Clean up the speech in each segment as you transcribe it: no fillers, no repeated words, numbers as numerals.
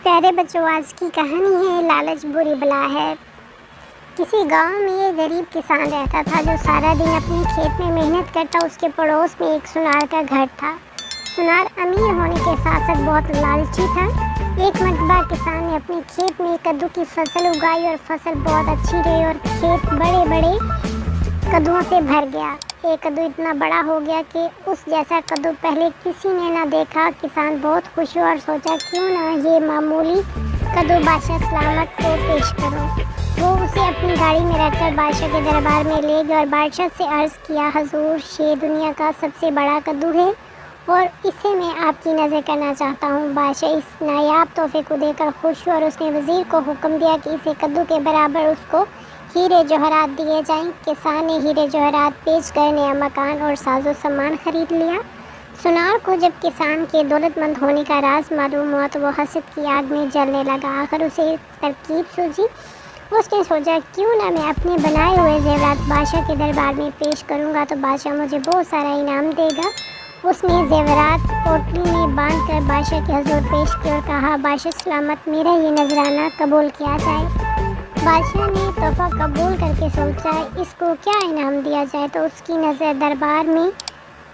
پیارے بچوں، آج کی کہانی ہے لالچ بری بلا ہے۔ کسی گاؤں میں ایک غریب کسان رہتا تھا جو سارا دن اپنے کھیت میں محنت کرتا۔ اس کے پڑوس میں ایک سونار کا گھر تھا۔ سونار امیر ہونے کے ساتھ ساتھ بہت لالچی تھا۔ ایک مرتبہ کسان نے اپنے کھیت میں کدو کی فصل اگائی اور فصل بہت اچھی رہی اور کھیت بڑے بڑے کدوؤں سے بھر گیا۔ ایک کدو اتنا بڑا ہو گیا کہ اس جیسا کدو پہلے کسی نے نہ دیکھا۔ کسان بہت خوش ہوا اور سوچا کیوں نہ یہ معمولی کدو بادشاہ سلامت کو پیش کروں۔ وہ اسے اپنی گاڑی میں رکھ کر بادشاہ کے دربار میں لے گیا اور بادشاہ سے عرض کیا، حضور، یہ دنیا کا سب سے بڑا کدو ہے اور اسے میں آپ کی نظر کرنا چاہتا ہوں۔ بادشاہ اس نایاب تحفے کو دیکھ کر خوش ہوا اور اس نے وزیر کو حکم دیا کہ اسے کدو کے برابر اس کو ہیرے جواہرات دیے جائیں۔ کسان نے ہیرے جواہرات بیچ کر نیا مکان اور ساز و سامان خرید لیا۔ سونار کو جب کسان کے دولت مند ہونے کا راز معلوم ہوا تو وہ حسد کی آگ میں جلنے لگا۔ آخر اسے ایک ترکیب سوجھی۔ اس نے سوچا کیوں نہ میں اپنے بنائے ہوئے زیورات بادشاہ کے دربار میں پیش کروں گا تو بادشاہ مجھے بہت سارا انعام دے گا۔ اس نے زیورات پوٹلی میں باندھ کر بادشاہ کے حضور پیش کیا اور کہا، بادشاہ سلامت، میرا یہ نذرانہ قبول کیا جائے۔ بادشاہ نے تحفہ قبول کر کے سوچا اس کو کیا انعام دیا جائے، تو اس کی نظر دربار میں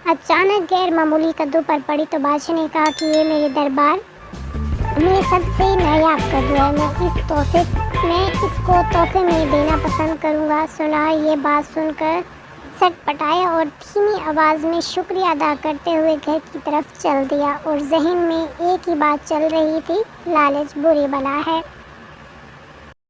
اچانک غیر معمولی کدو پر پڑی تو بادشاہ نے کہا کہ یہ میرے دربار میں سب سے نایاب کدو ہے، میں اس کو تحفے میں دینا پسند کروں گا۔ سونار یہ بات سن کر سٹ پٹایا اور دھیمی آواز میں شکریہ ادا کرتے ہوئے گھر کی طرف چل دیا اور ذہن میں ایک ہی بات چل رہی تھی، لالچ بری بلا ہے۔